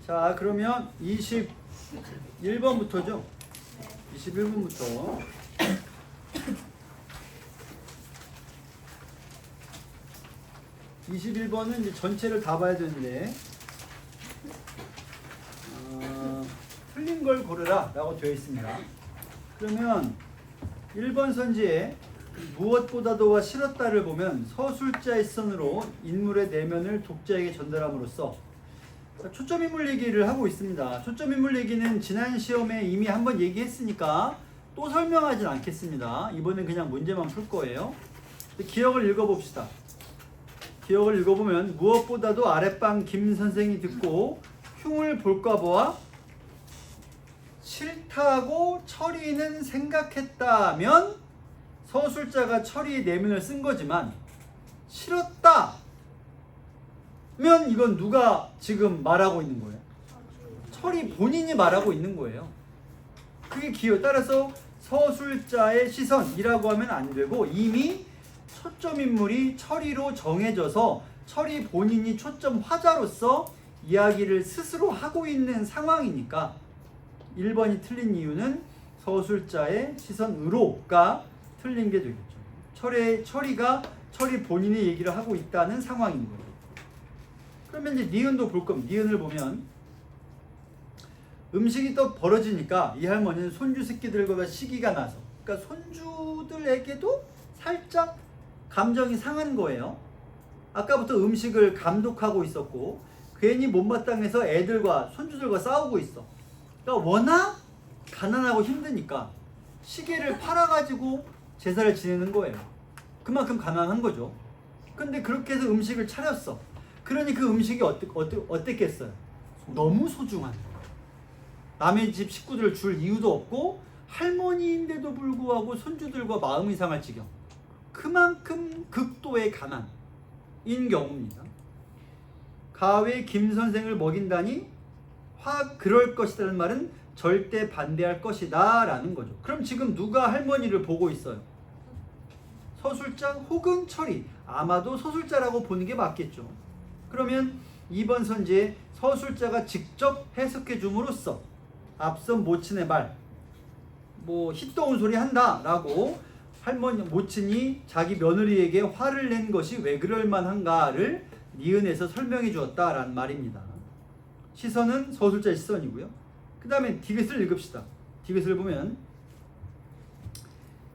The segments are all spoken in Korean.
자, 그러면 21번부터죠. 21번부터. 21번은 이제 전체를 다 봐야 되는데, 틀린 걸 고르라 라고 되어 있습니다. 그러면 1번 선지에 무엇보다도와 싫었다를 보면 서술자의 시선으로 인물의 내면을 독자에게 전달함으로써 초점인물 얘기를 하고 있습니다. 초점인물 얘기는 지난 시험에 이미 한번 얘기했으니까 또 설명하진 않겠습니다. 이번엔 그냥 문제만 풀 거예요. 기억을 읽어봅시다. 기억을 읽어보면 무엇보다도 아랫방 김 선생이 듣고 흉을 볼까 보아 싫다고 철이는 생각했다면 서술자가 철이의 내면을 쓴 거지만 싫었다 면 이건 누가 지금 말하고 있는 거예요? 철이 본인이 말하고 있는 거예요. 그게 기억. 따라서 서술자의 시선이라고 하면 안 되고 이미 초점인물이 철이로 정해져서 철이 본인이 초점 화자로서 이야기를 스스로 하고 있는 상황이니까 1번이 틀린 이유는 서술자의 시선으로가 틀린 게 되겠죠. 철이 본인의 얘기를 하고 있다는 상황인 거예요. 그러면 이제 니은도 볼 겁니다. 니은을 보면 음식이 또 벌어지니까 이 할머니는 손주 새끼들과 시기가 나서, 그러니까 손주들에게도 살짝 감정이 상한 거예요. 아까부터 음식을 감독하고 있었고 괜히 못마땅해서 애들과 손주들과 싸우고 있어. 그러니까 워낙 가난하고 힘드니까 시계를 팔아가지고 제사를 지내는 거예요. 그만큼 가난한 거죠. 근데 그렇게 해서 음식을 차렸어. 그러니 그 음식이 어땠겠어요? 너무 소중한 거예요. 남의 집 식구들을 줄 이유도 없고 할머니인데도 불구하고 손주들과 마음이 상할 지경. 그만큼 극도의 가난인 경우입니다. 가외 김 선생을 먹인다니 그럴 것이라는 말은 절대 반대할 것이다 라는 거죠. 그럼 지금 누가 할머니를 보고 있어요? 서술자 혹은 철이. 아마도 서술자라고 보는 게 맞겠죠. 그러면 2번 선지에 서술자가 직접 해석해 줌으로써 앞선 모친의 말, 힛도운 소리 한다 라고 할머니 모친이 자기 며느리에게 화를 낸 것이 왜 그럴 만한가를 니은에서 설명해 주었다라는 말입니다. 시선은 서술자의 시선이고요. 그 다음에 디귿을 읽읍시다. 디귿을 보면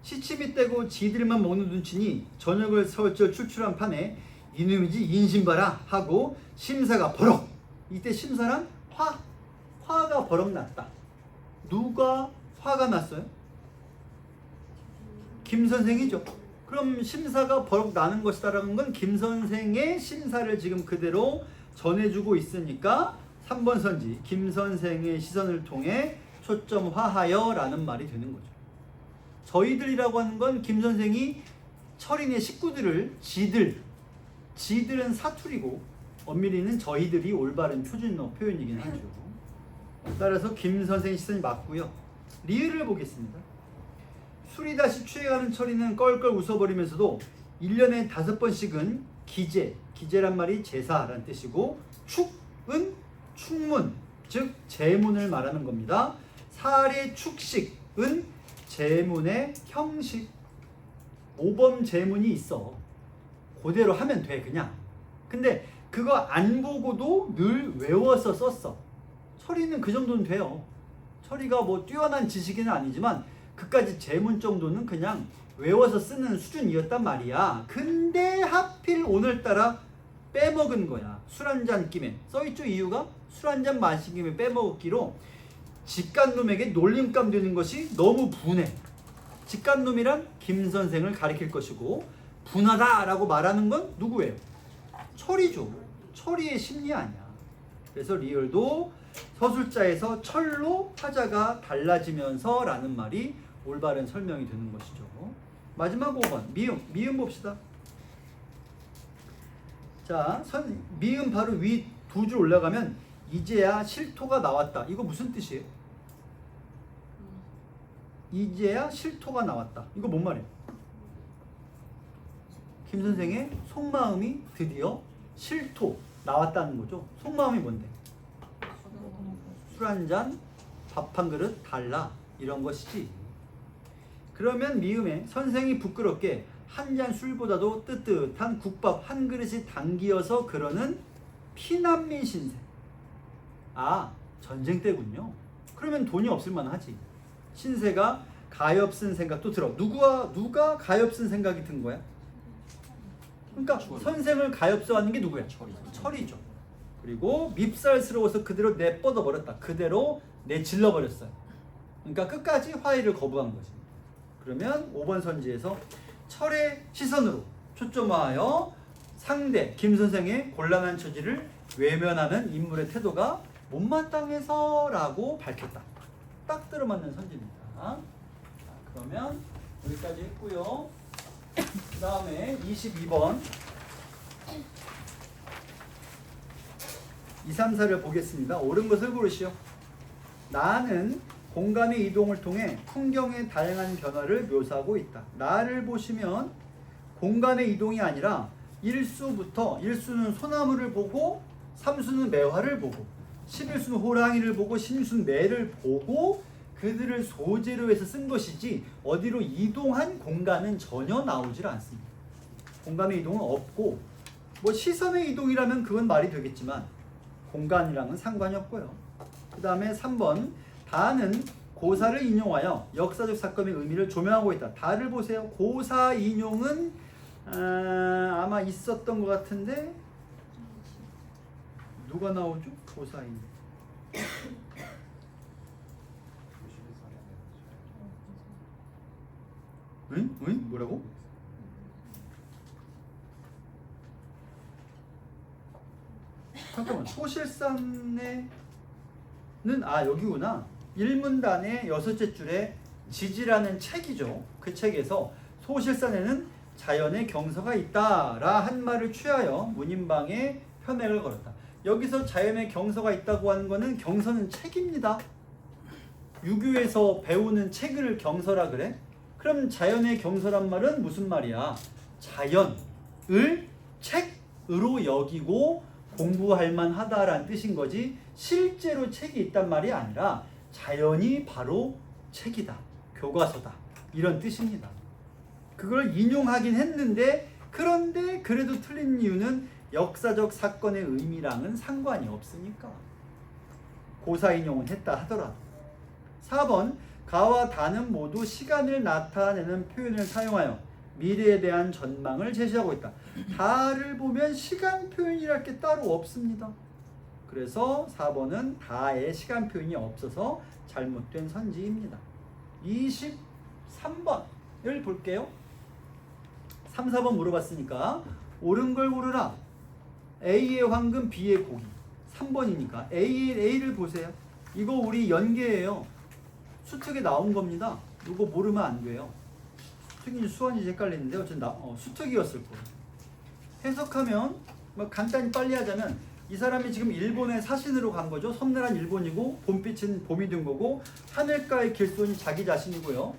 시침이 떼고 지들만 먹는 눈치니 저녁을 설절 출출한 판에 이놈이지 인심봐라 하고 심사가 버럭. 이때 심사란 화가 버럭 났다. 누가 화가 났어요? 김 선생이죠. 그럼 심사가 버럭 나는 것이다라는 건 김 선생의 심사를 지금 그대로 전해주고 있으니까 3번 선지 김 선생의 시선을 통해 초점화하여 라는 말이 되는 거죠. 저희들이라고 하는 건 김 선생이 철인의 식구들을 지들은 사투리고 엄밀히는 저희들이 올바른 표준어 표현이긴 하죠. 따라서 김 선생의 시선이 맞고요. 리을을 보겠습니다. 술이 다시 취해가는 철이는 껄껄 웃어버리면서도 1년에 5번씩은 기제란 말이 제사란 뜻이고 축은 축문, 즉 제문을 말하는 겁니다. 사례 축식은 제문의 형식, 모범 제문이 있어. 그대로 하면 돼 그냥. 근데 그거 안 보고도 늘 외워서 썼어. 철이는 그 정도는 돼요. 철이가 뛰어난 지식인은 아니지만 그까지 제문 정도는 그냥 외워서 쓰는 수준이었단 말이야. 근데 하필 오늘따라 빼먹은 거야. 술 한잔 김에. 써있죠 이유가? 술 한잔 마신 김에 빼먹기로 직간놈에게 놀림감 되는 것이 너무 분해. 직간놈이란 김 선생을 가리킬 것이고 분하다라고 말하는 건 누구예요? 철이죠. 철이의 심리 아니야. 그래서 리을도 서술자에서 철로 화자가 달라지면서 라는 말이 올바른 설명이 되는 것이죠. 마지막 5번 미음 봅시다. 자, 미음 바로 위 두 줄 올라가면 이제야 실토가 나왔다. 이거 무슨 뜻이에요? 이제야 실토가 나왔다. 이거 뭔 말이에요? 김 선생의 속마음이 드디어 실토 나왔다는 거죠. 속마음이 뭔데? 술 한 잔, 밥 한 그릇 달라 이런 것이지. 그러면 미음에 선생이 부끄럽게 한 잔 술보다도 뜨뜻한 국밥 한 그릇이 당기어서 그러는 피난민 신세. 아, 전쟁 때군요. 그러면 돈이 없을 만하지. 신세가 가엾은 생각도 들어. 누가 가엾은 생각이 든 거야? 그러니까 선생을 가엾어하는 게 누구야? 철이죠. 그리고 밉살스러워서 그대로 내뻗어 버렸다. 그대로 내질러 버렸어요. 그러니까 끝까지 화해를 거부한 거지. 그러면 5번 선지에서 철의 시선으로 초점화하여 상대 김 선생의 곤란한 처지를 외면하는 인물의 태도가 못마땅해서라고 밝혔다. 딱 들어맞는 선지입니다. 자, 그러면 여기까지 했고요. 그 다음에 22번 2, 3, 4를 보겠습니다. 옳은 것을 고르시오. 나는 공간의 이동을 통해 풍경의 다양한 변화를 묘사하고 있다. 나를 보시면 공간의 이동이 아니라 1수는 소나무를 보고 3수는 매화를 보고 11수는 호랑이를 보고 16수는 매를 보고 그들을 소재로 해서 쓴 것이지 어디로 이동한 공간은 전혀 나오질 않습니다. 공간의 이동은 없고 뭐 시선의 이동이라면 그건 말이 되겠지만 공간이랑은 상관이 없고요. 그 다음에 3번 다는 고사를 인용하여 역사적 사건의 의미를 조명하고 있다. 다를 보세요. 고사 인용은 아마 있었던 것 같은데 누가 나오죠? 고사 인용. 응? 응? 뭐라고? 잠깐만. 소실산에는 여기구나. 일문단의 6째 줄에 지지라는 책이죠. 그 책에서 소실산에는 자연의 경서가 있다라 한 말을 취하여 문인방에 현액을 걸었다. 여기서 자연의 경서가 있다고 하는 거는 경서는 책입니다. 유교에서 배우는 책을 경서라 그래? 그럼 자연의 경서란 말은 무슨 말이야? 자연을 책으로 여기고 공부할 만하다라는 뜻인 거지 실제로 책이 있단 말이 아니라 자연이 바로 책이다. 교과서다. 이런 뜻입니다. 그걸 인용하긴 했는데 그런데 그래도 틀린 이유는 역사적 사건의 의미랑은 상관이 없으니까. 고사 인용은 했다 하더라도. 4번 가와 다는 모두 시간을 나타내는 표현을 사용하여 미래에 대한 전망을 제시하고 있다. 다를 보면 시간 표현이랄 게 따로 없습니다. 그래서 4번은 다의 시간 표현이 없어서 잘못된 선지입니다. 23번을 볼게요. 3, 4번 물어봤으니까 옳은 걸 고르라. A의 황금, B의 고기. 3번이니까 A를 보세요. 이거 우리 연계예요. 수특에 나온 겁니다. 이거 모르면 안 돼요. 수특인지 수완인지 헷갈리는데 어쨌든 수특이었을 거예요. 해석하면 간단히 빨리 하자면 이 사람이 지금 일본에 사신으로 간 거죠. 섬나라는 일본이고 봄빛은 봄이 든 거고 하늘가의 길손이 자기 자신이고요.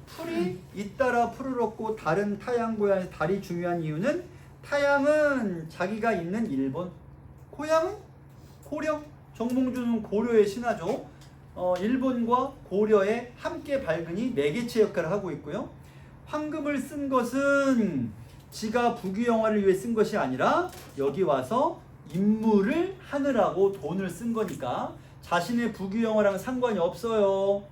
풀이 잇따라 풀을 얻고 다른 타양 고향의 달이 중요한 이유는 타양은 자기가 있는 일본, 고향은 고려. 정몽주는 고려의 신하죠. 일본과 고려에 함께 밝으니 매개체 역할을 하고 있고요. 황금을 쓴 것은 지가 부귀영화를 위해 쓴 것이 아니라 여기 와서 임무를 하느라고 돈을 쓴 거니까 자신의 부귀영화랑 상관이 없어요.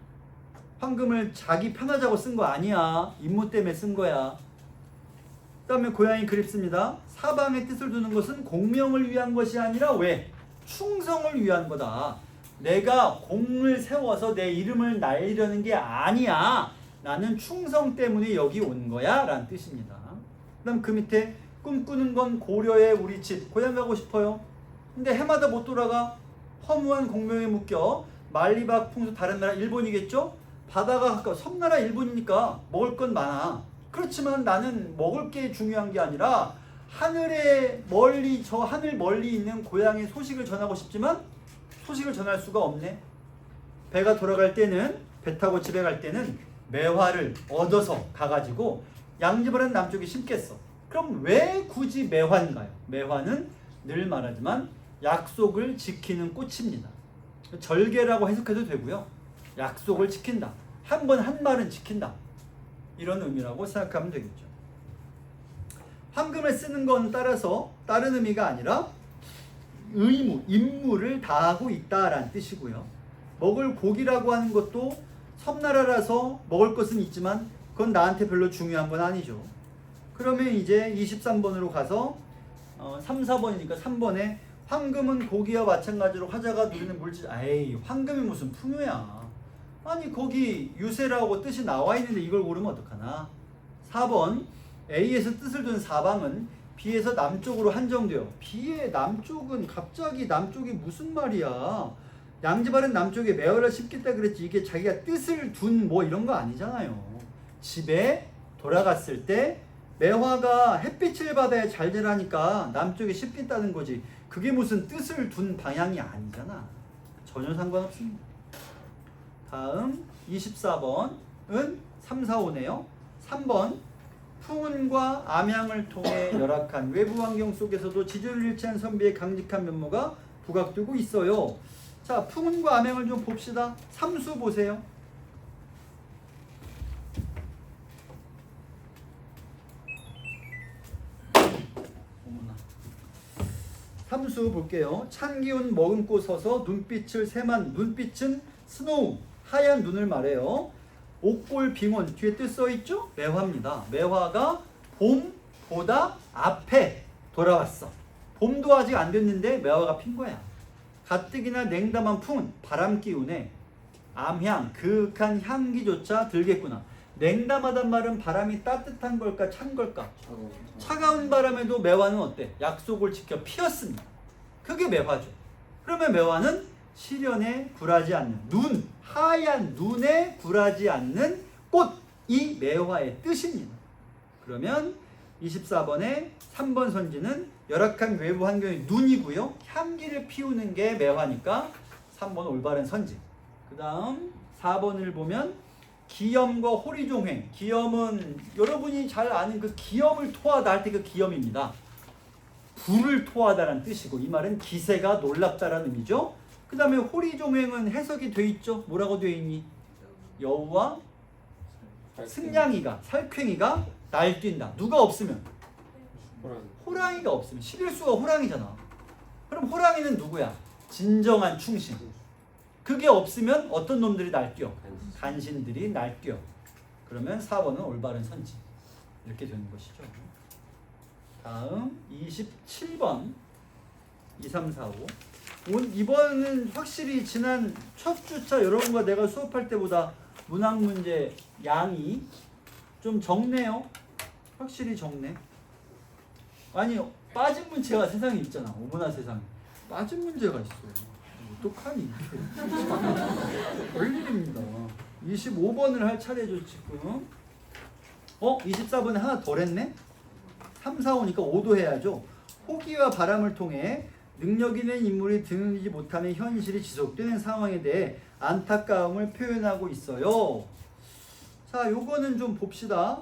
황금을 자기 편하자고 쓴 거 아니야. 임무 때문에 쓴 거야. 그 다음에 고양이 그립습니다. 사방에 뜻을 두는 것은 공명을 위한 것이 아니라 왜? 충성을 위한 거다. 내가 공을 세워서 내 이름을 날리려는 게 아니야. 나는 충성 때문에 여기 온 거야 라는 뜻입니다. 그 다음 그 밑에 꿈꾸는 건 고려의 우리 집. 고향 가고 싶어요. 근데 해마다 못 돌아가. 허무한 공명에 묶여. 말리박 풍수 다른 나라 일본이겠죠? 바다가 가까워. 섬나라 일본이니까 먹을 건 많아. 그렇지만 나는 먹을 게 중요한 게 아니라 하늘에 멀리 저 하늘 멀리 있는 고향의 소식을 전하고 싶지만 소식을 전할 수가 없네. 배가 돌아갈 때는 배 타고 집에 갈 때는 매화를 얻어서 가가지고 양지바른 남쪽에 심겠어. 그럼 왜 굳이 매화인가요? 매화는 늘 말하지만 약속을 지키는 꽃입니다. 절개라고 해석해도 되고요. 약속을 지킨다. 한 번 한 말은 지킨다. 이런 의미라고 생각하면 되겠죠. 황금을 쓰는 건 따라서 다른 의미가 아니라 의무, 임무를 다하고 있다라는 뜻이고요. 먹을 고기라고 하는 것도 섬나라라서 먹을 것은 있지만 그건 나한테 별로 중요한 건 아니죠. 그러면 이제 23번으로 가서 3, 4번이니까 3번에 황금은 고기와 마찬가지로 화자가 누리는 물질. 에이, 황금이 무슨 풍요야. 아니 거기 유세라고 뜻이 나와 있는데 이걸 고르면 어떡하나. 4번 A에서 뜻을 둔 사방은 B에서 남쪽으로 한정되어. B의 남쪽은 갑자기 남쪽이 무슨 말이야. 양지바른 남쪽에 매화를 심겠다 그랬지. 이게 자기가 뜻을 둔 뭐 이런 거 아니잖아요. 집에 돌아갔을 때 매화가 햇빛을 받아야 잘 자라니까 남쪽에 심겠다는 거지. 그게 무슨 뜻을 둔 방향이 아니잖아. 전혀 상관없습니다. 다음 24번은 3, 4, 5네요. 3번 풍운과 암양을 통해 열악한 외부 환경 속에서도 지존일치한 선비의 강직한 면모가 부각되고 있어요. 자, 풍운과 암양을 좀 봅시다. 삼수 보세요. 삼수 볼게요. 찬 기운 머금고 서서 눈빛을 새만. 눈빛은 스노우, 하얀 눈을 말해요. 옥골 빙원, 뒤에 뜻 써있죠? 매화입니다. 매화가 봄보다 앞에 돌아왔어. 봄도 아직 안 됐는데 매화가 핀 거야. 가뜩이나 냉담한 풍은 바람 기운에 암향, 그윽한 향기조차 들겠구나. 냉담하단 말은 바람이 따뜻한 걸까 찬 걸까? 차가운 바람에도 매화는 어때? 약속을 지켜 피었습니다. 그게 매화죠. 그러면 매화는 시련에 굴하지 않는, 눈, 하얀 눈에 굴하지 않는 꽃이 매화의 뜻입니다. 그러면 24번에 3번 선지는 열악한 외부 환경의 눈이고요. 향기를 피우는 게 매화니까 3번 올바른 선지. 그 다음 4번을 보면 기염과 호리종횡. 기염은 여러분이 잘 아는 그 기염을 토하다 할 때 그 기염입니다. 불을 토하다라는 뜻이고, 이 말은 기세가 놀랍다라는 의미죠. 그 다음에 호리종횡은 해석이 돼 있죠. 뭐라고 돼 있니? 여우와 승냥이가, 살쾡이가 날뛴다. 누가 없으면? 호랑이가 없으면. 11수가 호랑이잖아. 그럼 호랑이는 누구야? 진정한 충신. 그게 없으면 어떤 놈들이 날뛰어? 간신들이 날뛰어. 그러면 4번은 올바른 선지. 이렇게 되는 것이죠. 다음 27번 2, 3, 4, 5. 이번은 확실히 지난 첫 주차 여러분과 내가 수업할 때보다 문학 문제 양이 좀 적네요. 확실히 적네. 아니 빠진 문제가 세상에 있잖아. 어머나 세상에. 빠진 문제가 있어요. 어떡하니? 별일입니다. 25번을 할 차례죠 지금. 24번에 하나 덜 했네? 3, 4, 5니까 5도 해야죠. 호기와 바람을 통해 능력 있는 인물이 드러내지 못하는 현실이 지속되는 상황에 대해 안타까움을 표현하고 있어요. 자, 요거는 좀 봅시다.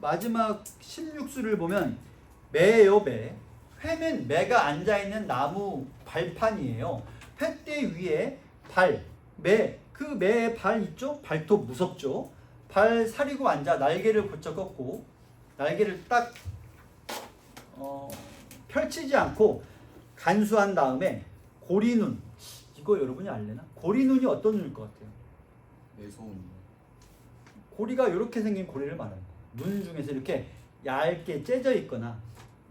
마지막 16수를 보면 매예요, 매. 회는 매가 앉아있는 나무 발판이에요. 횟대 위에 발, 매. 그 매의 발 있죠? 발톱 무섭죠? 발 사리고 앉아 날개를 고쳐 꺾고 날개를 딱 펼치지 않고 간수한 다음에 고리눈. 이거 여러분이 알려나? 고리눈이 어떤 눈일 것 같아요? 매서운. 고리가 이렇게 생긴 고리를 말하는 거예요. 눈 중에서 이렇게 얇게 째져 있거나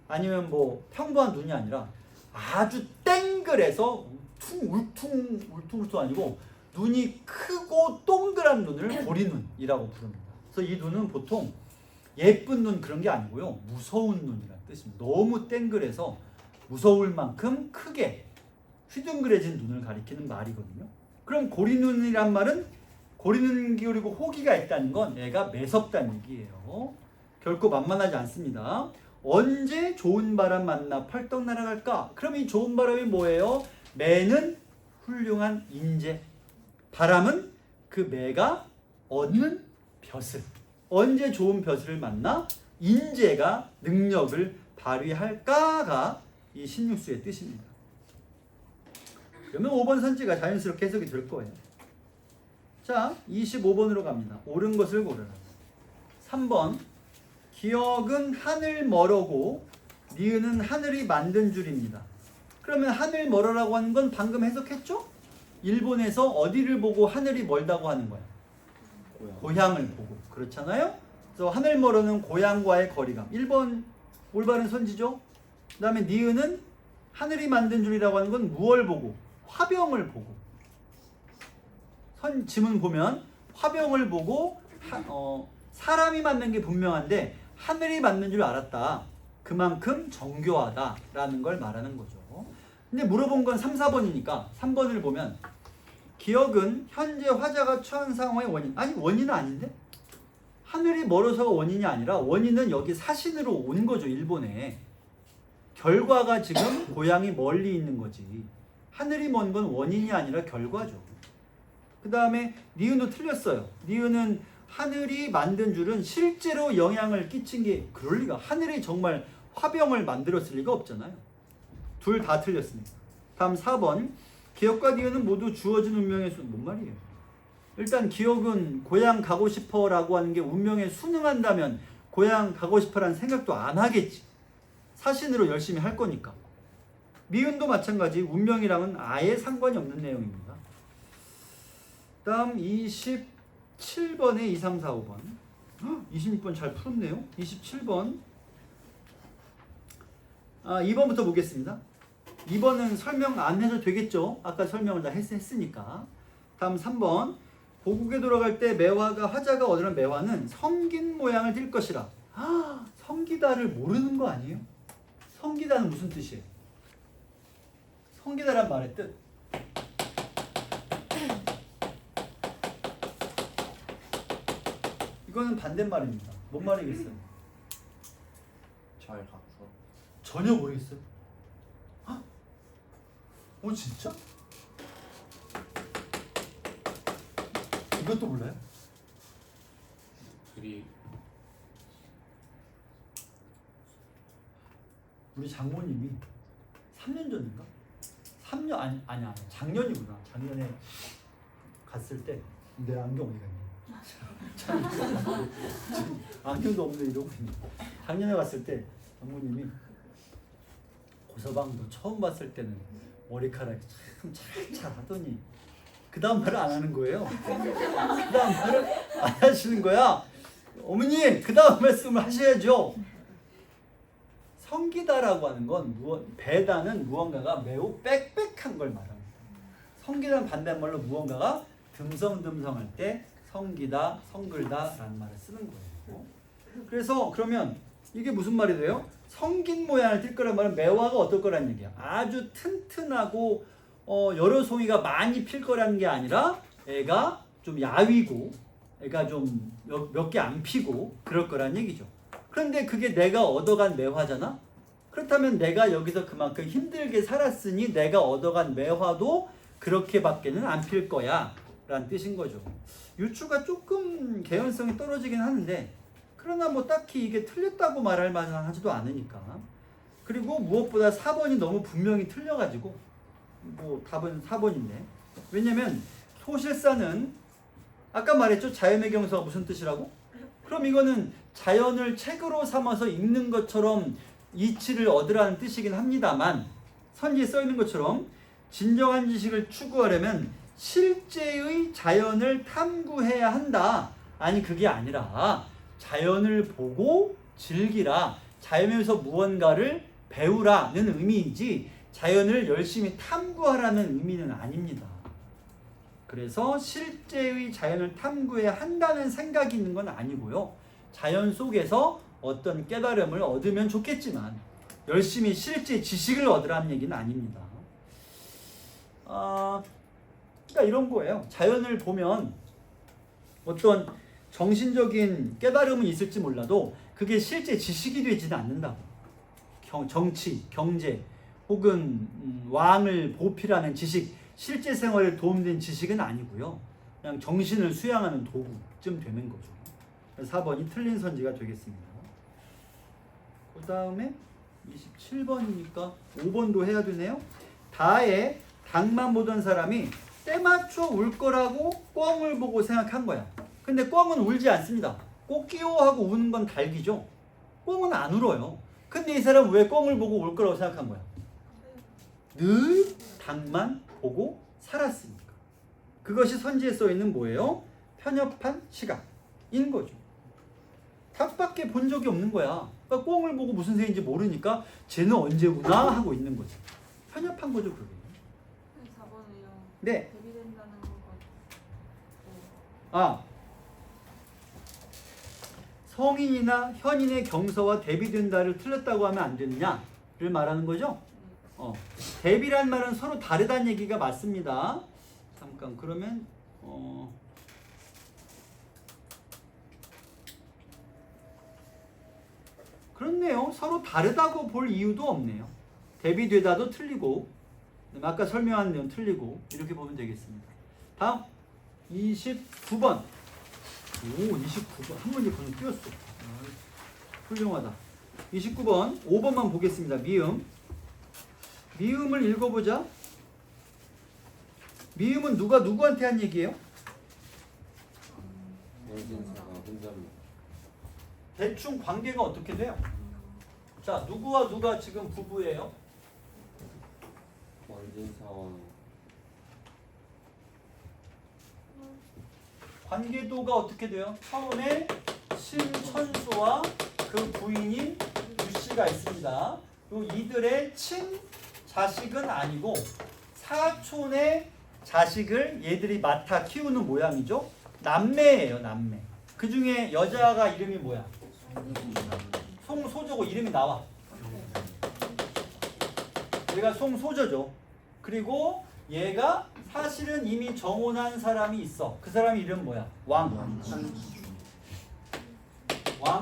아니면 뭐 평범한 눈이 아니라 아주 땡글해서 울퉁 아니고 눈이 크고 동그란 눈을 고리눈이라고 부릅니다. 그래서 이 눈은 보통 예쁜 눈 그런 게 아니고요. 무서운 눈이라는 뜻입니다. 너무 땡글해서 무서울 만큼 크게 휘둥그레진 눈을 가리키는 말이거든요. 그럼 고리눈이란 말은 고리눈 그리고 호기가 있다는 건 얘가 매섭다는 얘기예요. 결코 만만하지 않습니다. 언제 좋은 바람 만나 펄떡 날아갈까? 그럼 이 좋은 바람이 뭐예요? 매는 훌륭한 인재, 바람은 그 매가 얻는 벼슬. 언제 좋은 벼슬을 만나 인재가 능력을 발휘할까가 이 16수의 뜻입니다. 그러면 5번 선지가 자연스럽게 해석이 될 거예요. 자, 25번으로 갑니다. 옳은 것을 고르라. 3번 기억은 하늘 멀어고 니은은 하늘이 만든 줄입니다. 그러면 하늘 멀어라고 하는 건 방금 해석했죠? 일본에서 어디를 보고 하늘이 멀다고 하는 거야? 고향을 보고. 그렇잖아요? 그래서 하늘 멀어는 고향과의 거리감. 1번 올바른 선지죠? 그 다음에 니은은 하늘이 만든 줄이라고 하는 건 무얼 보고? 화병을 보고. 지문 보면 화병을 보고 사람이 만든 게 분명한데 하늘이 만든 줄 알았다. 그만큼 정교하다라는 걸 말하는 거죠. 근데 물어본 건 3, 4번이니까 3번을 보면 기억은 현재 화자가 처한 상황의 원인. 아니 원인은 아닌데? 하늘이 멀어서가 원인이 아니라 원인은 여기 사신으로 온 거죠. 일본에. 결과가 지금 고향이 멀리 있는 거지. 하늘이 먼 건 원인이 아니라 결과죠. 그 다음에 니은도 틀렸어요. 니은은 하늘이 만든 줄은 실제로 영향을 끼친 게 그럴 리가. 하늘이 정말 화병을 만들었을 리가 없잖아요. 둘 다 틀렸습니다. 다음 4번 기억과 니은은 모두 주어진 운명의 수. 뭔 말이에요? 일단 기억은 고향 가고 싶어 라고 하는 게 운명에 순응한다면 고향 가고 싶어라는 생각도 안 하겠지. 사신으로 열심히 할 거니까. 미은도 마찬가지 운명이랑은 아예 상관이 없는 내용입니다. 다음 27번에 2, 3, 4, 5번 26번 잘 풀었네요. 27번 2번부터 보겠습니다. 2번은 설명 안 해도 되겠죠. 아까 설명을 다 했으니까. 다음 3번 고국에 돌아갈 때 매화가 화자가 얻으는 매화는 성긴 모양을 띌 것이라. 성기다를 모르는 거 아니에요? 성기다는 무슨 뜻이에요? 성기다란 말의 뜻. 이거는 반대말입니다. 뭔 말이겠어요? 잘 갖춰. 전혀 모르겠어요. 진짜? 이것도 몰라요? 그리 우리 장모님이 3년 전인가? 3년 아니야 작년이구나. 작년에 갔을 때 내 안경 어디 갔니? 안경도 없는데 이러고 있네. 작년에 갔을 때 장모님이 고서방도 처음 봤을 때는 머리카락이 참 잘 하더니 그 다음 말을 안 하는 거예요. 그 다음 말을 안 하시는 거야. 어머니 그 다음 말씀을 하셔야죠. 성기다라고 하는 건 배다는 무언가가 매우 빽빽한 걸 말합니다. 성기다는 반대말로 무언가가 듬성듬성할 때 성기다, 성글다라는 말을 쓰는 거예요. 그래서 그러면 이게 무슨 말이 돼요? 성긴 모양을 띌 거란 말은 매화가 어떨 거라는 얘기야. 아주 튼튼하고 여러 송이가 많이 필 거라는 게 아니라 애가 좀 야위고 애가 좀 몇 개 안 피고 그럴 거란 얘기죠. 그런데 그게 내가 얻어간 매화잖아? 그렇다면 내가 여기서 그만큼 힘들게 살았으니 내가 얻어간 매화도 그렇게밖에는 안 필 거야 라는 뜻인 거죠. 유추가 조금 개연성이 떨어지긴 하는데 그러나 뭐 딱히 이게 틀렸다고 말할 만하지도 않으니까. 그리고 무엇보다 4번이 너무 분명히 틀려가지고 뭐 답은 4번인데 왜냐면 소실사는 아까 말했죠. 자연의 경서가 무슨 뜻이라고? 그럼 이거는 자연을 책으로 삼아서 읽는 것처럼 이치를 얻으라는 뜻이긴 합니다만 선지에 써있는 것처럼 진정한 지식을 추구하려면 실제의 자연을 탐구해야 한다. 아니 그게 아니라 자연을 보고 즐기라. 자연에서 무언가를 배우라는 의미이지 자연을 열심히 탐구하라는 의미는 아닙니다. 그래서 실제의 자연을 탐구해야 한다는 생각이 있는 건 아니고요. 자연 속에서 어떤 깨달음을 얻으면 좋겠지만 열심히 실제 지식을 얻으라는 얘기는 아닙니다. 그러니까 이런 거예요. 자연을 보면 어떤 정신적인 깨달음은 있을지 몰라도 그게 실제 지식이 되지는 않는다고. 정치, 경제 혹은 왕을 보필하는 지식, 실제 생활에 도움된 지식은 아니고요. 그냥 정신을 수양하는 도구쯤 되는 거죠. 4번이 틀린 선지가 되겠습니다. 그 다음에 27번이니까 5번도 해야 되네요. 다의 닭만 보던 사람이 때맞춰 울 거라고 꿩을 보고 생각한 거야. 근데 꿩은 울지 않습니다. 꼬끼요 하고 우는 건 닭이죠. 꿩은 안 울어요. 근데 이 사람은 왜 꿩을 보고 울 거라고 생각한 거야? 늘 닭만 보고 살았으니까. 그것이 선지에 써 있는 뭐예요? 편협한 시각인 거죠. 닭밖에 본 적이 없는 거야. 그러니까 꿩을 보고 무슨 새인지 모르니까 쟤는 언제 우나 하고 있는 거지. 편협한 거죠, 그게. 4번은요. 네. 대비된다는 거. 아, 성인이나 현인의 경서와 대비된다를 틀렸다고 하면 안 되느냐를 말하는 거죠. 대비란 말은 서로 다르다는 얘기가 맞습니다. 잠깐 그러면 그렇네요. 서로 다르다고 볼 이유도 없네요. 대비되다도 틀리고 아까 설명한 내용 틀리고 이렇게 보면 되겠습니다. 다음 29번. 오, 29번. 한 문제 벌써 띄웠어. 훌륭하다. 29번. 5번만 보겠습니다. 미음. 미음을 읽어보자. 미음은 누가 누구한테 한 얘기예요? 왕진사가 혼자입니다. 대충 관계가 어떻게 돼요? 자, 누구와 누가 지금 부부예요? 왕진사와 관계도가 어떻게 돼요? 처음에 신천수와 그 부인인 유씨가 있습니다. 요 이들의 친자식은 아니고 사촌의 자식을 얘들이 맡아 키우는 모양이죠. 남매예요, 남매. 그 중에 여자가 이름이 뭐야? 송소저고 이름이 나와. 얘가 송소저죠. 그리고 얘가 사실은 이미 정혼한 사람이 있어. 그 사람 이름 뭐야? 왕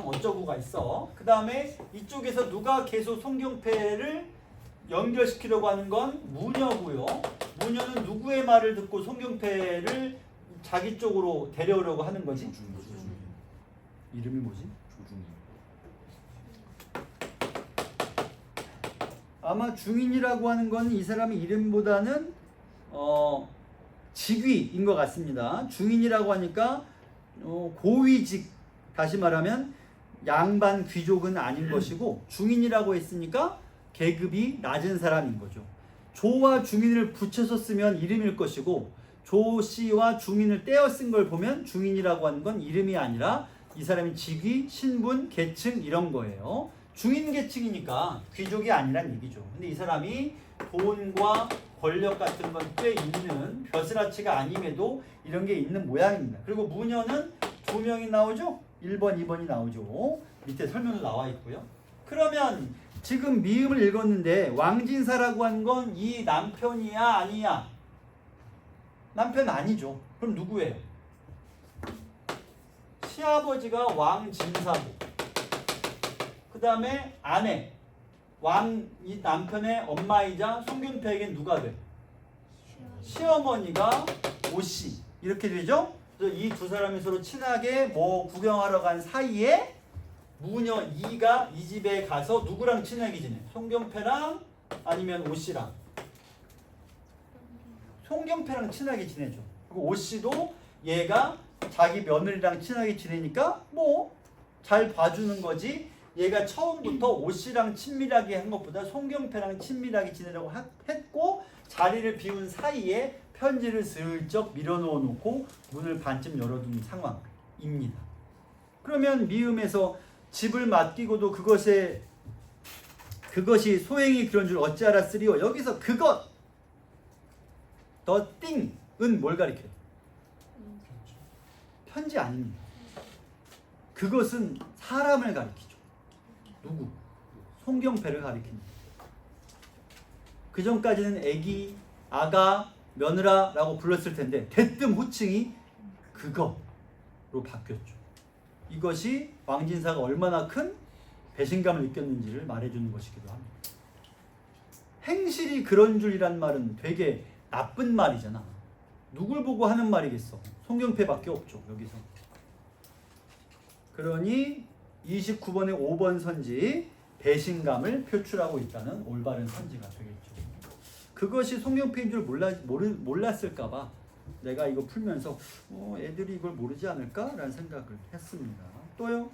어쩌구가 있어. 그 다음에 이쪽에서 누가 계속 송경패를 연결시키려고 하는 건 무녀고요. 무녀는 누구의 말을 듣고 송경패를 자기 쪽으로 데려오려고 하는 거지? 이름이 뭐지? 아마 중인이라고 하는 건 이 사람의 이름보다는 직위인 것 같습니다. 중인이라고 하니까 고위직, 다시 말하면 양반 귀족은 아닌 것이고 중인이라고 했으니까 계급이 낮은 사람인 거죠. 조와 중인을 붙여서 쓰면 이름일 것이고 조 씨와 중인을 떼어 쓴 걸 보면 중인이라고 하는 건 이름이 아니라 이 사람의 직위, 신분, 계층 이런 거예요. 중인 계층이니까 귀족이 아니란 얘기죠. 근데 이 사람이 돈과 권력 같은 건 꽤 있는 벼슬아치가 아님에도 이런 게 있는 모양입니다. 그리고 무녀는 두 명이 나오죠. 1번, 2번이 나오죠. 밑에 설명도 나와 있고요. 그러면 지금 미음을 읽었는데 왕진사라고 한 건 이 남편이야 아니야? 남편 아니죠. 그럼 누구예요? 시아버지가 왕진사고 그 다음에 아내 이 남편의 엄마이자 송균패에겐 누가 돼? 시어머니가 오씨 이렇게 되죠? 그래서 이 두 사람이 서로 친하게 뭐 구경하러 간 사이에 무녀 이가 이 집에 가서 누구랑 친하게 지내? 송경패랑 아니면 오씨랑? 송경패랑 친하게 지내죠. 그리고 오씨도 얘가 자기 며느리랑 친하게 지내니까 뭐 잘 봐주는 거지. 얘가 처음부터 오씨랑 친밀하게 한 것보다 송경패랑 친밀하게 지내려고 했고 자리를 비운 사이에 편지를 슬쩍 밀어넣어 놓고 문을 반쯤 열어둔 상황입니다. 그러면 미음에서 집을 맡기고도 그것이 소행이 그런 줄 어찌 알았으리요? 여기서 그것 the thing은 뭘 가리켜요? 편지 아닙니다. 그것은 사람을 가리키죠. 누구? 송경패를 가리킵니다. 그 전까지는 애기, 아가, 며느라라고 불렀을 텐데 대뜸 호칭이 그거로 바뀌었죠. 이것이 왕진사가 얼마나 큰 배신감을 느꼈는지를 말해주는 것이기도 합니다. 행실이 그런 줄이란 말은 되게 나쁜 말이잖아. 누굴 보고 하는 말이겠어? 송경패밖에 없죠. 여기서. 그러니 29번의 5번 선지 배신감을 표출하고 있다는 올바른 선지가 되겠죠. 그것이 송경패인 줄 몰랐을까봐 내가 이거 풀면서 애들이 이걸 모르지 않을까라는 생각을 했습니다. 또요?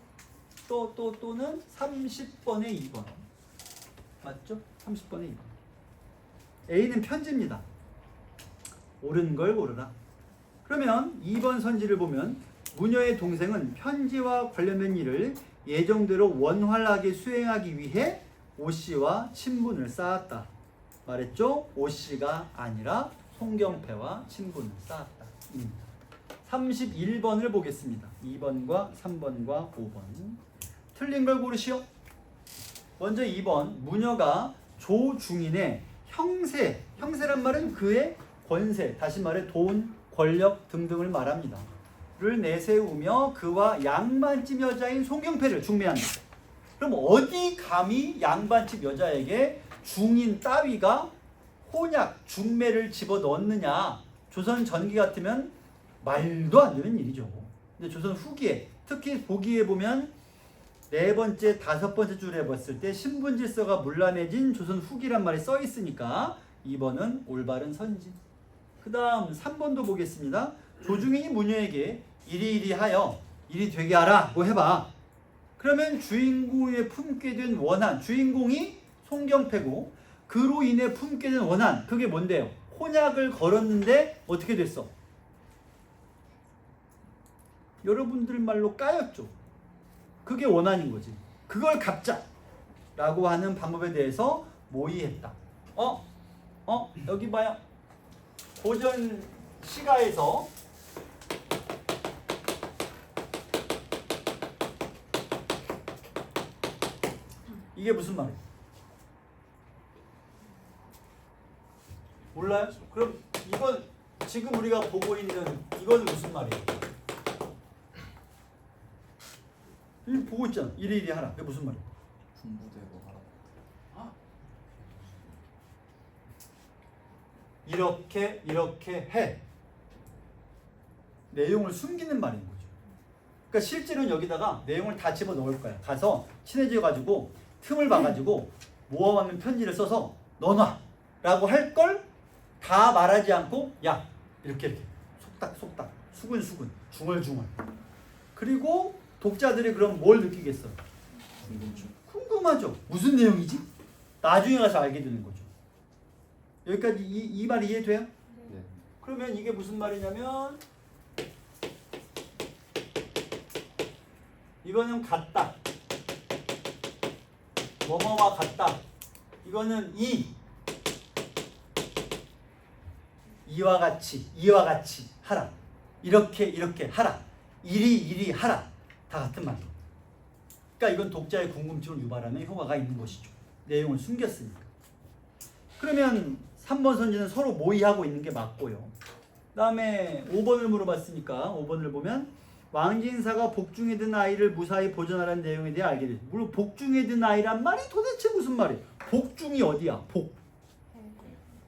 또는 30번에 2번. 맞죠? 30번에 2번. A는 편지입니다. 옳은 걸 고르라. 그러면 2번 선지를 보면 무녀의 동생은 편지와 관련된 일을 예정대로 원활하게 수행하기 위해 오씨와 친분을 쌓았다. 말했죠? 오씨가 아니라 송경패와 친분을 쌓았다. 31번을 보겠습니다. 2번과 3번과 5번. 틀린 걸 고르시오. 먼저 2번. 무녀가 조중인의 형세란 말은 그의 권세, 다시 말해 돈, 권력 등등을 말합니다. 를 내세우며 그와 양반집 여자인 송경패를 중매한다. 그럼 어디 감히 양반집 여자에게 중인 따위가 혼약, 중매를 집어넣느냐. 조선 전기 같으면 말도 안 되는 일이죠. 근데 조선 후기에, 특히 보기에 보면 4번째, 5번째 줄에 봤을 때 신분질서가 문란해진 조선 후기란 말이 써 있으니까 2번은 올바른 선지. 그 다음 3번도 보겠습니다. 조중인이 무녀에게 이리이리하여 이리 되게 하라고 해봐. 그러면 주인공의 품게 된 원한, 주인공이 송경패고 그로 인해 품게 된 원한, 그게 뭔데요? 혼약을 걸었는데 어떻게 됐어? 여러분들 말로 까였죠. 그게 원한인 거지. 그걸 갚자라고 하는 방법에 대해서 모의했다. 여기 봐요. 고전 시가에서 이게 무슨 말이에요? 몰라요? 그럼 이건 지금 우리가 보고 있는 이건 무슨 말이에요? 이 보고 있잖아. 이리 하라. 그게 무슨 말이에요? 군부대로 하라. 이렇게 해. 내용을 숨기는 말인 거죠. 그러니까 실제로는 여기다가 내용을 다 집어 넣을 거야. 가서 친해져 가지고 틈을 봐가지고 모아왔는 편지를 써서 넣어놔 라고 할 걸 다 말하지 않고 야 이렇게 속닥 수근 중얼 그리고 독자들이 그럼 뭘 느끼겠어? 궁금하죠. 무슨 내용이지? 나중에 가서 알게 되는 거죠. 여기까지 이 말 이해돼요? 네. 그러면 이게 무슨 말이냐면 이거는 같다. 뭐뭐와 같다. 이거는 이와 같이 하라. 이렇게 하라. 이리 하라. 다 같은 말이에요. 그러니까 이건 독자의 궁금증을 유발하는 효과가 있는 것이죠. 내용을 숨겼으니까. 그러면 3번 선지는 서로 모의하고 있는 게 맞고요. 그 다음에 5번을 물어봤으니까 5번을 보면 왕진사가 복중에 든 아이를 무사히 보존하라는 내용에 대해 알게 되죠. 물론 복중에 든 아이란 말이 도대체 무슨 말이에요? 복중이 어디야?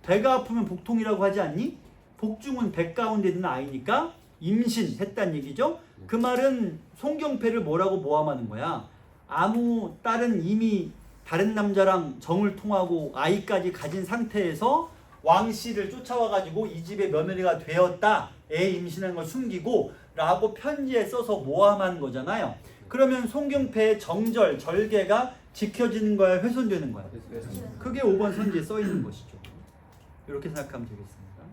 배가 아프면 복통이라고 하지 않니? 복중은 배 가운데 든 아이니까 임신했단 얘기죠. 그 말은 송경패를 뭐라고 모함하는 거야? 아무 딸은 이미 다른 남자랑 정을 통하고 아이까지 가진 상태에서 왕씨를 쫓아와가지고 이 집의 며느리가 되었다. 애 임신한 걸 숨기고 라고 편지에 써서 모함하는 거잖아요. 그러면 송경패의 정절, 절개가 지켜지는 거야? 훼손되는 거야? 그게 5번 선지에 써 있는 것이죠. 이렇게 생각하면 되겠습니다.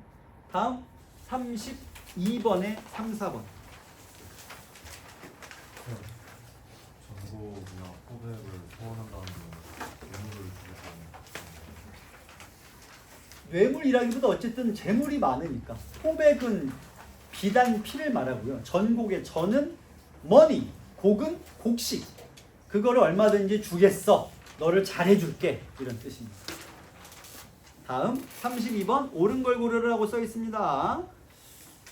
다음 32번에 3, 4번. 전고나 포백을 소원한다는 뇌물을 주겠다는. 뇌물이라기보다 어쨌든 재물이 많으니까. 포백은 비단 피를 말하고요. 전곡의 전은 머니, 곡은 곡식. 그거를 얼마든지 주겠어. 너를 잘해줄게. 이런 뜻입니다. 다음 32번 옳은 걸 고르라고 써 있습니다.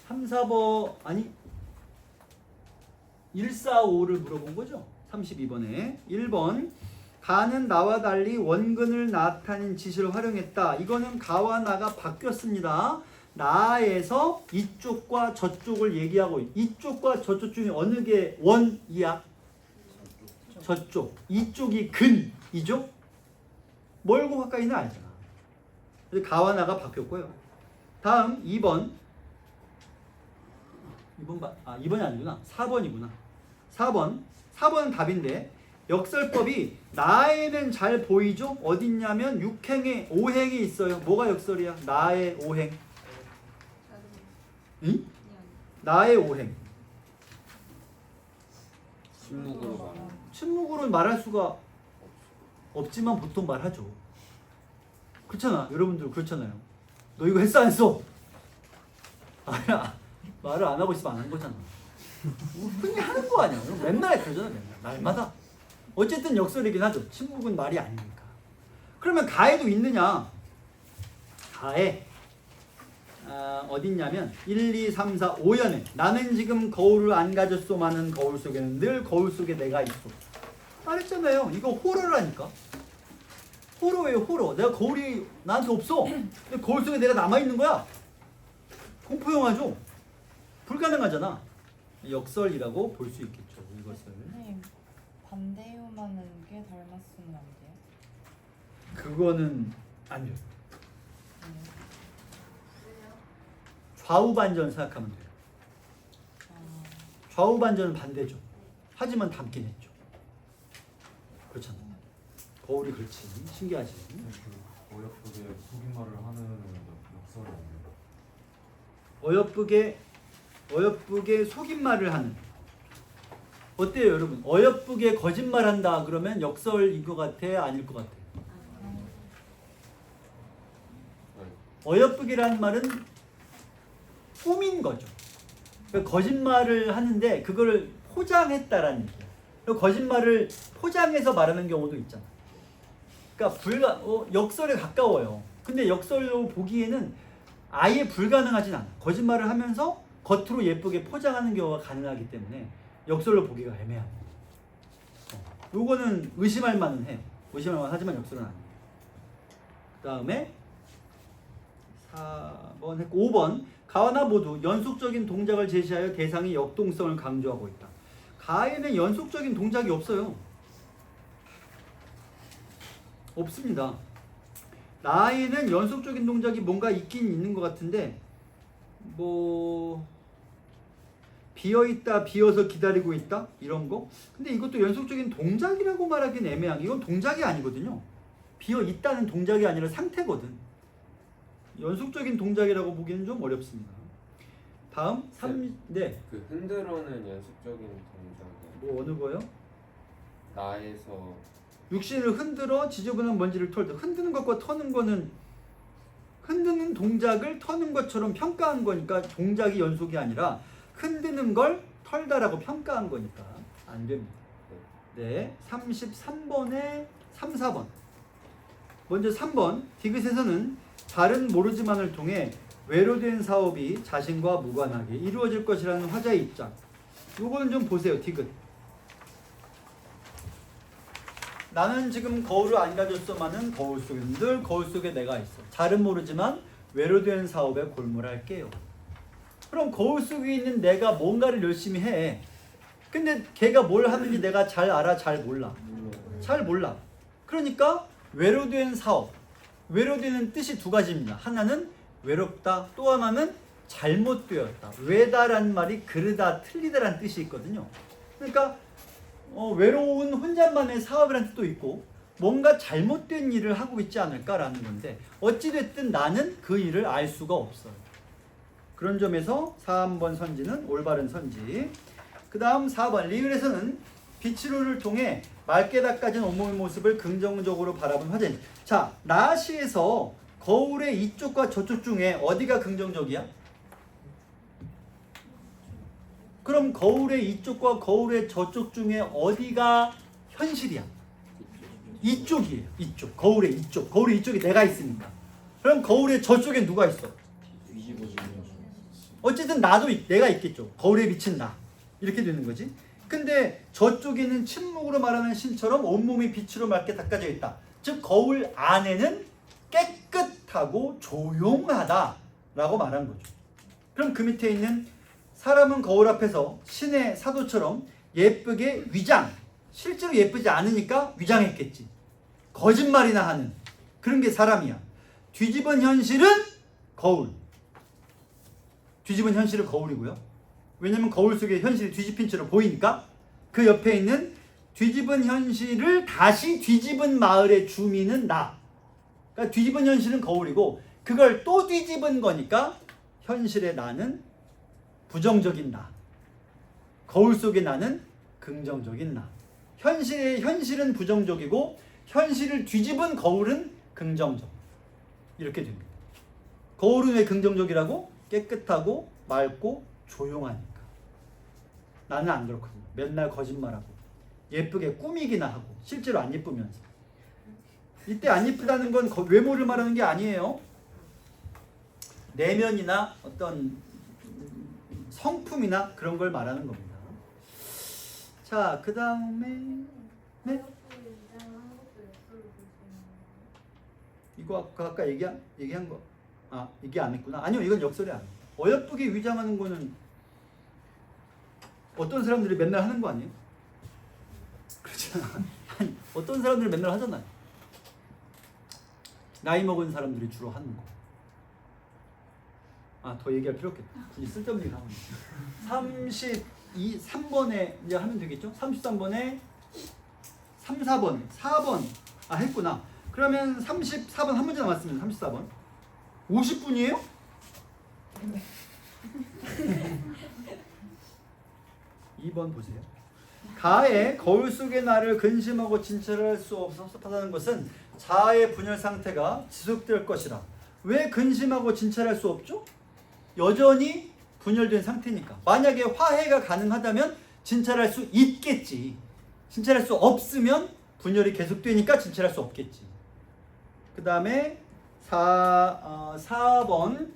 3, 4번 아니 1, 4, 5를 물어본 거죠. 32번에 1번 가는 나와 달리 원근을 나타낸 지시를 활용했다. 이거는 가와 나가 바뀌었습니다. 나에서 이쪽과 저쪽을 얘기하고 이쪽과 저쪽 중에 어느 게 원이야? 저쪽. 이쪽이 근이죠? 멀고 가까이는 알잖아. 그래서 가와 나가 바뀌었고요. 다음 2번. 2번이 아니구나. 4번이구나. 4번은 답인데 역설법이 나에는 잘 보이죠? 어딨냐면 6행에 5행이 있어요. 뭐가 역설이야? 나의 5행. 응? 나의 5행. 침묵으로 말하는. 침묵으로 말할 수가 없지만 보통 말하죠. 그렇잖아. 여러분들 그렇잖아요. 너 이거 했어 안 했어? 아니야. 말을 안 하고 있으면 안 한 거잖아. 흔히 하는 거 아니야. 맨날 그러잖아. 맨날. 날마다. 어쨌든 역설이긴 하죠. 침묵은 말이 아니니까. 그러면 가에도 있느냐? 가에 어딨냐면 1, 2, 3, 4, 5연에 나는 지금 거울을 안 가졌소마는 거울 속에는 늘 거울 속에 내가 있어. 말했잖아요. 이거 호러라니까. 호러예요. 호러. 내가 거울이 나한테 없어. 근데 거울 속에 내가 남아있는 거야. 공포영화죠. 불가능하잖아. 역설이라고 볼 수 있겠죠. 이것을. 선생님 반대요만은 꽤 닮았으면 안 돼요? 그거는 안 돼요. 네. 좌우 반전 생각하면 돼요. 아, 좌우 반전은 반대죠. 하지만 닮긴 했죠. 그렇잖아. 거울이 그렇지. 신기하지. 그 어여쁘게 속임말을 하는 역설이 아니에요. 어여쁘게 속임말을 하는. 어때요, 여러분? 어여쁘게 거짓말한다 그러면 역설인 것 같아, 아닐 것 같아? 어여쁘게라는 말은 꾸민 거죠. 그러니까 거짓말을 하는데 그거를 포장했다라는 얘기야. 그리고 거짓말을 포장해서 말하는 경우도 있잖아. 그러니까 역설에 가까워요. 근데 역설로 보기에는 아예 불가능하진 않아. 거짓말을 하면서 겉으로 예쁘게 포장하는 경우가 가능하기 때문에 역설로 보기가 애매합니다. 요거는 의심할 만은 해요. 의심할 만 하지만 역설은 아니에요. 그 다음에 4번 했고 5번 가와나 모두 연속적인 동작을 제시하여 대상의 역동성을 강조하고 있다. 가에는 연속적인 동작이 없어요. 없습니다. 나에는 연속적인 동작이 뭔가 있긴 있는 것 같은데 뭐 비어있다, 비어서 기다리고 있다 이런 거. 근데 이것도 연속적인 동작이라고 말하기는 애매한 게 이건 동작이 아니거든요. 비어있다는 동작이 아니라 상태거든. 연속적인 동작이라고 보기는 좀 어렵습니다. 다음 3. 네. 그 흔들어는 연속적인 동작이 뭐 어느 거요? 나에서 육신을 흔들어 지저분한 먼지를 털다. 흔드는 것과 터는 거는 흔드는 동작을 터는 것처럼 평가한 거니까 동작이 연속이 아니라 흔드는 걸 털다라고 평가한 거니까 안 됩니다. 네, 33번에 3, 4번. 먼저 3번. 디귿에서는 다른 모르지만을 통해 외로된 사업이 자신과 무관하게 이루어질 것이라는 화자의 입장. 요거는 좀 보세요. 디귿. 나는 지금 거울을 안 가졌어만은 거울 속에 늘 거울 속에 내가 있어. 잘은 모르지만 외로된 사업에 골몰할게요. 그럼 거울 속에 있는 내가 뭔가를 열심히 해. 근데 걔가 뭘 하는지 내가 잘 알아? 잘 몰라? 잘 몰라. 그러니까 외로된 사업. 외로되는 뜻이 두 가지입니다. 하나는 외롭다. 또 하나는 잘못되었다. 외다란 말이 그르다, 틀리다라는 뜻이 있거든요. 그러니까 외로운 혼자만의 사업이라는 뜻도 있고 뭔가 잘못된 일을 하고 있지 않을까라는 건데 어찌됐든 나는 그 일을 알 수가 없어요. 그런 점에서 3번 선지는 올바른 선지. 그 다음 4번 리을에서는 빛으로를 통해 맑게 닦아진 온몸의 모습을 긍정적으로 바라본 화자인. 자, 나시에서 거울의 이쪽과 저쪽 중에 어디가 긍정적이야? 그럼 거울의 이쪽과 거울의 저쪽 중에 어디가 현실이야? 이쪽이에요. 이쪽. 거울의 이쪽. 거울의 이쪽에 내가 있으니까. 그럼 거울의 저쪽에 누가 있어? 어쨌든 나도 내가 있겠죠. 거울에 비친 나. 이렇게 되는 거지. 근데 저쪽에는 침묵으로 말하는 신처럼 온몸이 빛으로 맑게 닦아져 있다. 즉 거울 안에는 깨끗하고 조용하다라고 말한 거죠. 그럼 그 밑에 있는 사람은 거울 앞에서 신의 사도처럼 예쁘게 위장, 실제로 예쁘지 않으니까 위장했겠지. 거짓말이나 하는 그런 게 사람이야. 뒤집은 현실은 거울. 뒤집은 현실은 거울이고요. 왜냐면 거울 속에 현실이 뒤집힌 채로 보이니까. 그 옆에 있는 뒤집은 현실을 다시 뒤집은 마을의 주민은 나. 그러니까 뒤집은 현실은 거울이고 그걸 또 뒤집은 거니까 현실의 나는 부정적인 나. 거울 속의 나는 긍정적인 나. 현실은 부정적이고 현실을 뒤집은 거울은 긍정적. 이렇게 됩니다. 거울은 왜 긍정적이라고? 깨끗하고 맑고 조용하니까. 나는 안 그렇거든요. 맨날 거짓말하고 예쁘게 꾸미기나 하고 실제로 안 예쁘면서. 이때 안 예쁘다는 건 외모를 말하는 게 아니에요. 내면이나 어떤 성품이나 그런 걸 말하는 겁니다. 자, 그 다음에 네? 이거 아까 얘기한 거. 아, 이게 안 했구나. 아니요, 이건 역설이 아니에요. 어여쁘게 위장하는 거는 어떤 사람들이 맨날 하는 거 아니에요? 그렇잖아. 아니, 어떤 사람들이 맨날 하잖아요. 나이 먹은 사람들이 주로 하는 거. 아, 더 얘기할 필요 없겠다. 굳이 쓸데없는 얘기 하면 3번에 이제 하면 되겠죠? 33번에 3, 4번, 4번. 아, 했구나. 그러면 34번 한 문제 남았습니다. 34번. 50분이에요? 네. 2번 보세요. 가에 거울 속의 나를 근심하고 진찰할 수 없었다는 것은 자아의 분열 상태가 지속될 것이라. 왜 근심하고 진찰할 수 없죠? 여전히 분열된 상태니까. 만약에 화해가 가능하다면 진찰할 수 있겠지. 진찰할 수 없으면 분열이 계속되니까 진찰할 수 없겠지. 그 다음에 4번.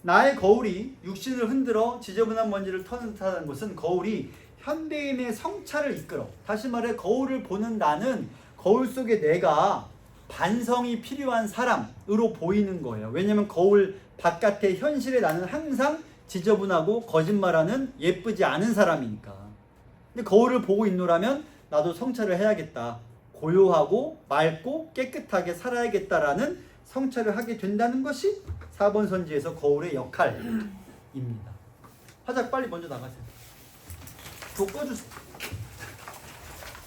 나의 거울이 육신을 흔들어 지저분한 먼지를 터는 듯하다는 것은 거울이 현대인의 성찰을 이끌어. 다시 말해 거울을 보는 나는 거울 속에 내가 반성이 필요한 사람으로 보이는 거예요. 왜냐면 거울 바깥의 현실에 나는 항상 지저분하고 거짓말하는 예쁘지 않은 사람이니까. 근데 거울을 보고 있노라면 나도 성찰을 해야겠다. 고요하고 맑고 깨끗하게 살아야겠다라는 성찰을 하게 된다는 것이 4번 선지에서 거울의 역할입니다. 화작 빨리 먼저 나가세요. 도 꺼주세요.